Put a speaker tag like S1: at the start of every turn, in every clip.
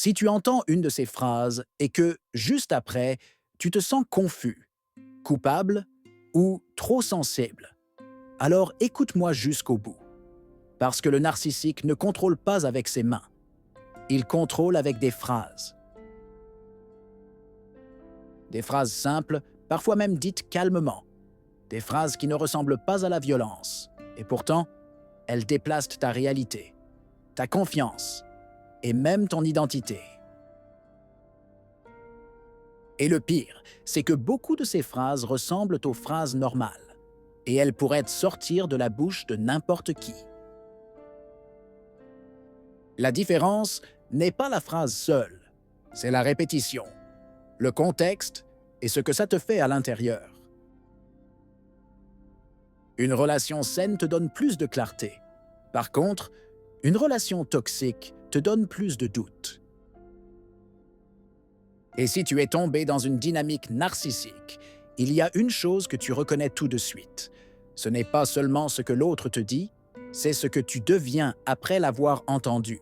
S1: Si tu entends une de ces phrases et que, juste après, tu te sens confus, coupable ou trop sensible, alors écoute-moi jusqu'au bout. Parce que le narcissique ne contrôle pas avec ses mains, il contrôle avec des phrases. Des phrases simples, parfois même dites calmement. Des phrases qui ne ressemblent pas à la violence. Et pourtant, elles déplacent ta réalité, ta confiance et même ton identité. Et le pire, c'est que beaucoup de ces phrases ressemblent aux phrases normales. Et elles pourraient sortir de la bouche de n'importe qui. La différence n'est pas la phrase seule, c'est la répétition, le contexte et ce que ça te fait à l'intérieur. Une relation saine te donne plus de clarté. Par contre, une relation toxique te donne plus de doutes. Et si tu es tombé dans une dynamique narcissique, il y a une chose que tu reconnais tout de suite. Ce n'est pas seulement ce que l'autre te dit, c'est ce que tu deviens après l'avoir entendu.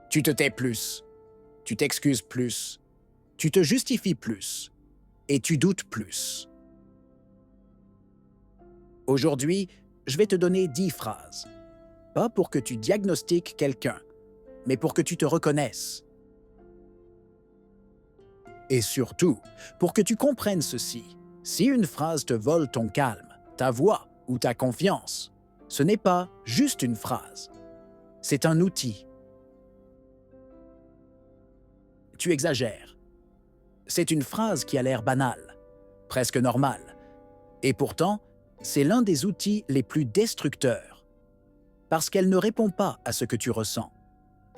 S1: Tu te tais plus, tu t'excuses plus, tu te justifies plus et tu doutes plus. Aujourd'hui, je vais te donner 10 phrases. Pas pour que tu diagnostiques quelqu'un, mais pour que tu te reconnaisses. Et surtout, pour que tu comprennes ceci, si une phrase te vole ton calme, ta voix ou ta confiance, ce n'est pas juste une phrase. C'est un outil. Tu exagères. C'est une phrase qui a l'air banale, presque normale. Et pourtant, c'est l'un des outils les plus destructeurs. Parce qu'elle ne répond pas à ce que tu ressens.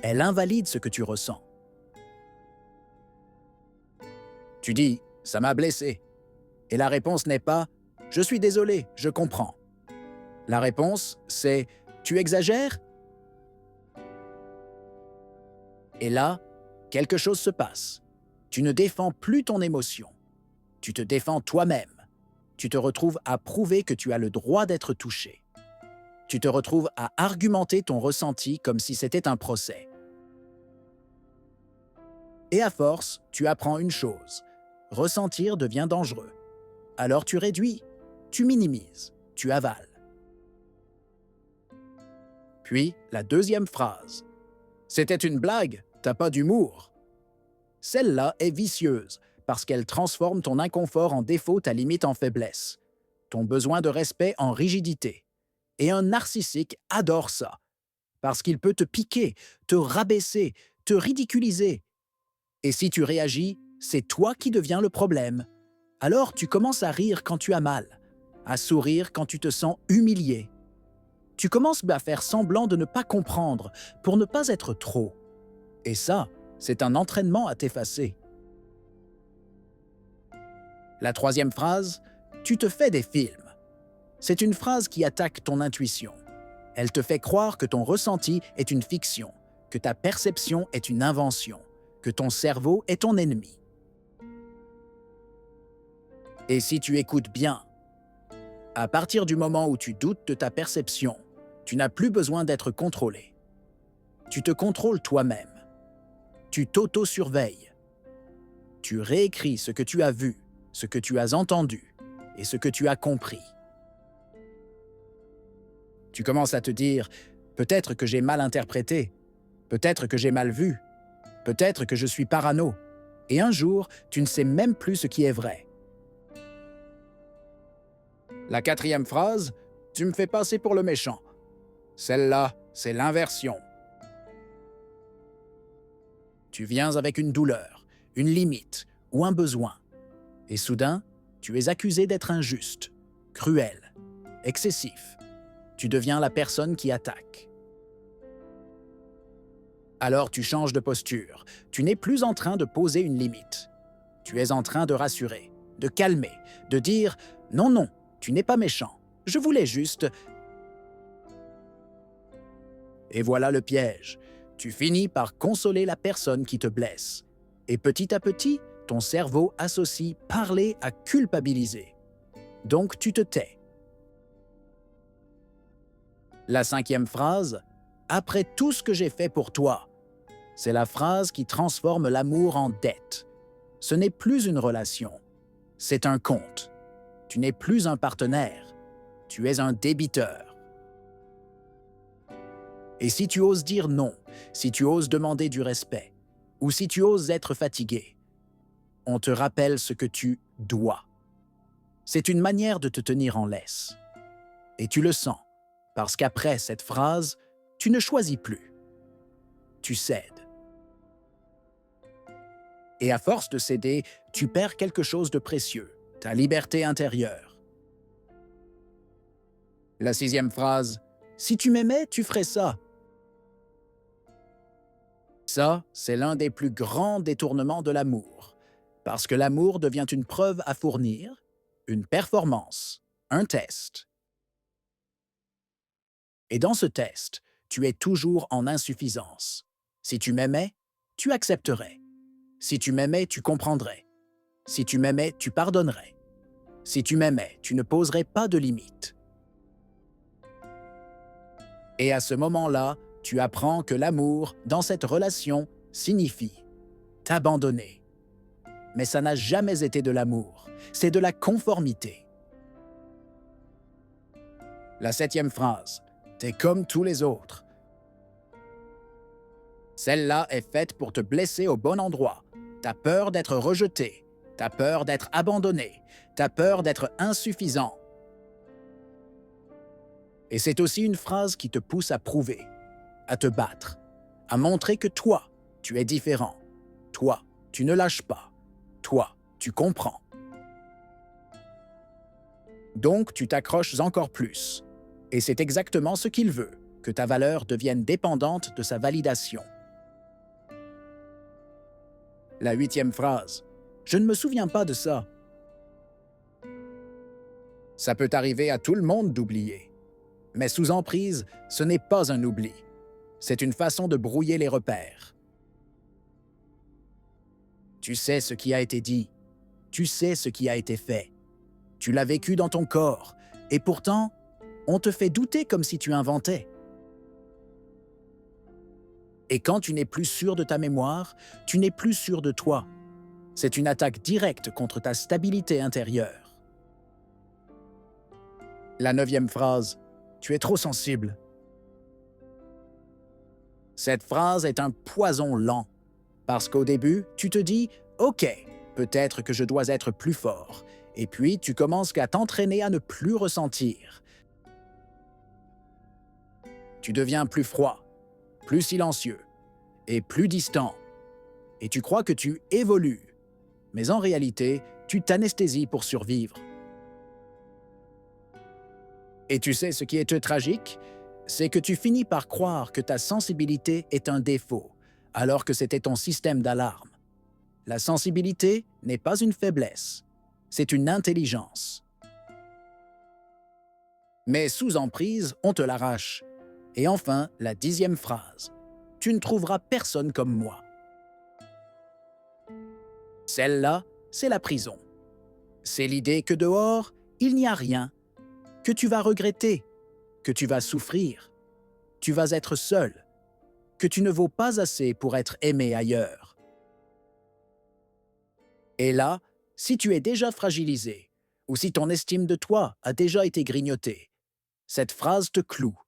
S1: Elle invalide ce que tu ressens. Tu dis « ça m'a blessé ». Et la réponse n'est pas « je suis désolé, je comprends ». La réponse, c'est « tu exagères ». Et là, quelque chose se passe. Tu ne défends plus ton émotion. Tu te défends toi-même. Tu te retrouves à prouver que tu as le droit d'être touché. Tu te retrouves à argumenter ton ressenti comme si c'était un procès. Et à force, tu apprends une chose. Ressentir devient dangereux. Alors tu réduis, tu minimises, tu avales. Puis, la deuxième phrase. C'était une blague, t'as pas d'humour. Celle-là est vicieuse parce qu'elle transforme ton inconfort en défaut, ta limite en faiblesse, ton besoin de respect en rigidité. Et un narcissique adore ça, parce qu'il peut te piquer, te rabaisser, te ridiculiser. Et si tu réagis, c'est toi qui deviens le problème. Alors tu commences à rire quand tu as mal, à sourire quand tu te sens humilié. Tu commences à faire semblant de ne pas comprendre pour ne pas être trop. Et ça, c'est un entraînement à t'effacer. La troisième phrase, tu te fais des films. C'est une phrase qui attaque ton intuition. Elle te fait croire que ton ressenti est une fiction, que ta perception est une invention, que ton cerveau est ton ennemi. Et si tu écoutes bien, à partir du moment où tu doutes de ta perception, tu n'as plus besoin d'être contrôlé. Tu te contrôles toi-même. Tu t'auto-surveilles. Tu réécris ce que tu as vu, ce que tu as entendu et ce que tu as compris. Tu commences à te dire « peut-être que j'ai mal interprété, peut-être que j'ai mal vu, peut-être que je suis parano ». Et un jour, tu ne sais même plus ce qui est vrai. La quatrième phrase, « tu me fais passer pour le méchant ». Celle-là, c'est l'inversion. Tu viens avec une douleur, une limite ou un besoin. Et soudain, tu es accusé d'être injuste, cruel, excessif. Tu deviens la personne qui attaque. Alors tu changes de posture. Tu n'es plus en train de poser une limite. Tu es en train de rassurer, de calmer, de dire « non, non, tu n'es pas méchant. Je voulais juste… » Et voilà le piège. Tu finis par consoler la personne qui te blesse. Et petit à petit, ton cerveau associe parler à culpabiliser. Donc tu te tais. La cinquième phrase, « Après tout ce que j'ai fait pour toi, C'est la phrase qui transforme l'amour en dette. Ce n'est plus une relation, c'est un compte. Tu n'es plus un partenaire, tu es un débiteur. Et si tu oses dire non, si tu oses demander du respect, ou si tu oses être fatigué, on te rappelle ce que tu dois. C'est une manière de te tenir en laisse. Et tu le sens, parce qu'après cette phrase, tu ne choisis plus. Tu cèdes. Et à force de céder, tu perds quelque chose de précieux, ta liberté intérieure. La 6e phrase, « Si tu m'aimais, tu ferais ça ». Ça, c'est l'un des plus grands détournements de l'amour, parce que l'amour devient une preuve à fournir, une performance, un test. Et dans ce test, tu es toujours en insuffisance. Si tu m'aimais, tu accepterais. Si tu m'aimais, tu comprendrais. Si tu m'aimais, tu pardonnerais. Si tu m'aimais, tu ne poserais pas de limites. Et à ce moment-là, tu apprends que l'amour, dans cette relation, signifie t'abandonner. Mais ça n'a jamais été de l'amour, c'est de la conformité. La 7e phrase, « T'es comme tous les autres ». Celle-là est faite pour te blesser au bon endroit. T'as peur d'être rejeté, t'as peur d'être abandonné, t'as peur d'être insuffisant. Et c'est aussi une phrase qui te pousse à prouver, à te battre, à montrer que toi, tu es différent. Toi, tu ne lâches pas. Toi, tu comprends. Donc, tu t'accroches encore plus. Et c'est exactement ce qu'il veut, que ta valeur devienne dépendante de sa validation. La 8e phrase, « Je ne me souviens pas de ça ». Ça peut arriver à tout le monde d'oublier. Mais sous emprise, ce n'est pas un oubli. C'est une façon de brouiller les repères. Tu sais ce qui a été dit. Tu sais ce qui a été fait. Tu l'as vécu dans ton corps. Et pourtant, on te fait douter comme si tu inventais. Et quand tu n'es plus sûr de ta mémoire, tu n'es plus sûr de toi. C'est une attaque directe contre ta stabilité intérieure. La 9e phrase, « Tu es trop sensible ». Cette phrase est un poison lent, parce qu'au début, tu te dis « Ok, peut-être que je dois être plus fort », et puis tu commences à t'entraîner à ne plus ressentir. Tu deviens plus froid, plus silencieux et plus distant, et tu crois que tu évolues, mais en réalité, tu t'anesthésies pour survivre. Et tu sais ce qui est tragique? C'est que tu finis par croire que ta sensibilité est un défaut, alors que c'était ton système d'alarme. La sensibilité n'est pas une faiblesse, c'est une intelligence. Mais sous emprise, on te l'arrache. Et enfin, la 10e phrase, « Tu ne trouveras personne comme moi ». Celle-là, c'est la prison. C'est l'idée que dehors, il n'y a rien, que tu vas regretter, que tu vas souffrir, tu vas être seul, que tu ne vaux pas assez pour être aimé ailleurs. Et là, si tu es déjà fragilisé, ou si ton estime de toi a déjà été grignotée, cette phrase te cloue.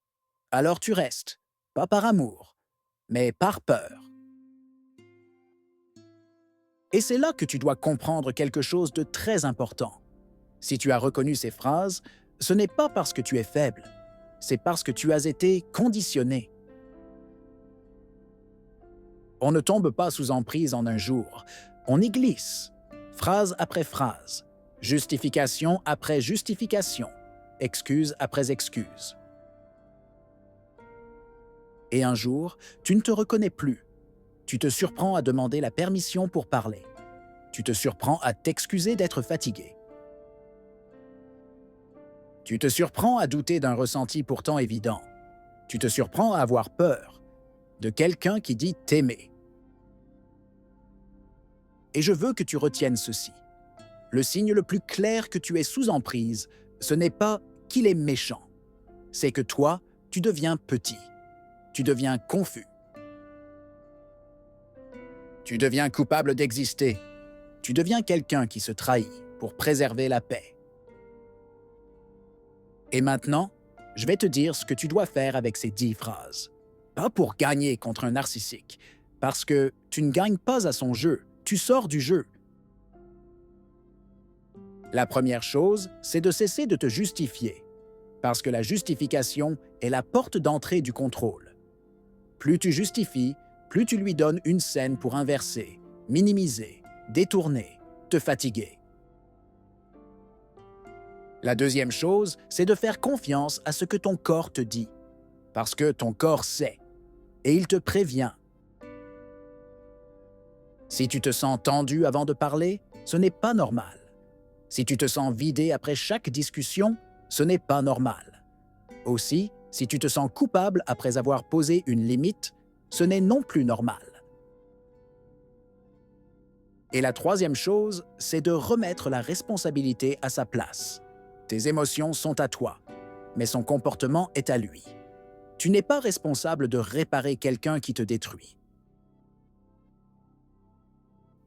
S1: Alors tu restes, pas par amour, mais par peur. Et c'est là que tu dois comprendre quelque chose de très important. Si tu as reconnu ces phrases, ce n'est pas parce que tu es faible, c'est parce que tu as été conditionné. On ne tombe pas sous emprise en un jour, on y glisse, phrase après phrase, justification après justification, excuse après excuse. Et un jour, tu ne te reconnais plus. Tu te surprends à demander la permission pour parler. Tu te surprends à t'excuser d'être fatigué. Tu te surprends à douter d'un ressenti pourtant évident. Tu te surprends à avoir peur de quelqu'un qui dit t'aimer. Et je veux que tu retiennes ceci. Le signe le plus clair que tu es sous emprise, ce n'est pas qu'il est méchant. C'est que toi, tu deviens petit. Tu deviens confus. Tu deviens coupable d'exister. Tu deviens quelqu'un qui se trahit pour préserver la paix. Et maintenant, je vais te dire ce que tu dois faire avec ces 10 phrases. Pas pour gagner contre un narcissique, parce que tu ne gagnes pas à son jeu, tu sors du jeu. La première chose, c'est de cesser de te justifier, parce que la justification est la porte d'entrée du contrôle. Plus tu justifies, plus tu lui donnes une scène pour inverser, minimiser, détourner, te fatiguer. La deuxième chose, c'est de faire confiance à ce que ton corps te dit, parce que ton corps sait, et il te prévient. Si tu te sens tendu avant de parler, ce n'est pas normal. Si tu te sens vidé après chaque discussion, ce n'est pas normal. Aussi, si tu te sens coupable après avoir posé une limite, ce n'est non plus normal. Et la troisième chose, c'est de remettre la responsabilité à sa place. Tes émotions sont à toi, mais son comportement est à lui. Tu n'es pas responsable de réparer quelqu'un qui te détruit.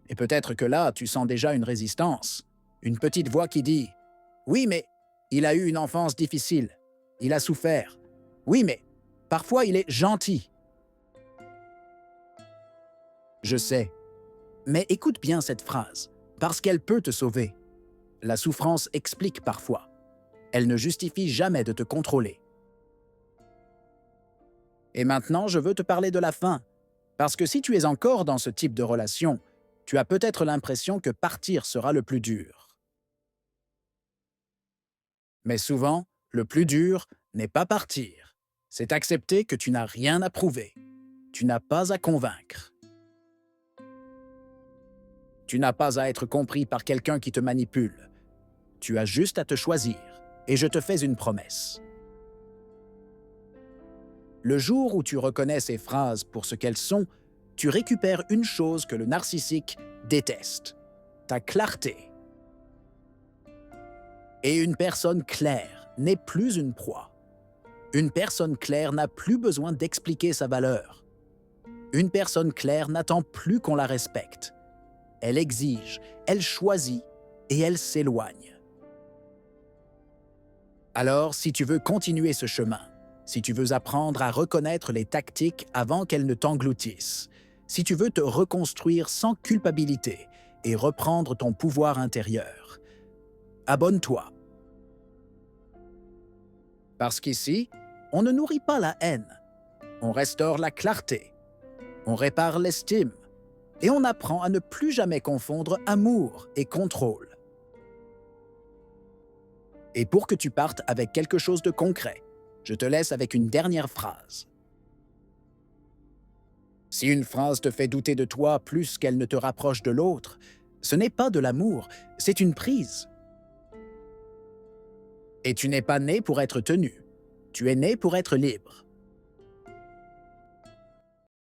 S1: Et peut-être que là, tu sens déjà une résistance, une petite voix qui dit « Oui, mais il a eu une enfance difficile, il a souffert. Oui, mais parfois il est gentil. » Je sais, mais écoute bien cette phrase, parce qu'elle peut te sauver. La souffrance explique parfois. Elle ne justifie jamais de te contrôler. Et maintenant, je veux te parler de la fin, parce que si tu es encore dans ce type de relation, tu as peut-être l'impression que partir sera le plus dur. Mais souvent, le plus dur n'est pas partir, c'est accepter que tu n'as rien à prouver, tu n'as pas à convaincre. Tu n'as pas à être compris par quelqu'un qui te manipule. Tu as juste à te choisir, et je te fais une promesse. Le jour où tu reconnais ces phrases pour ce qu'elles sont, tu récupères une chose que le narcissique déteste, ta clarté. Et une personne claire n'est plus une proie. Une personne claire n'a plus besoin d'expliquer sa valeur. Une personne claire n'attend plus qu'on la respecte. Elle exige, elle choisit et elle s'éloigne. Alors, si tu veux continuer ce chemin, si tu veux apprendre à reconnaître les tactiques avant qu'elles ne t'engloutissent, si tu veux te reconstruire sans culpabilité et reprendre ton pouvoir intérieur, abonne-toi. Parce qu'ici, on ne nourrit pas la haine, on restaure la clarté, on répare l'estime et on apprend à ne plus jamais confondre amour et contrôle. Et pour que tu partes avec quelque chose de concret, je te laisse avec une dernière phrase. Si une phrase te fait douter de toi plus qu'elle ne te rapproche de l'autre, ce n'est pas de l'amour, c'est une prise. Et tu n'es pas né pour être tenu, tu es né pour être libre.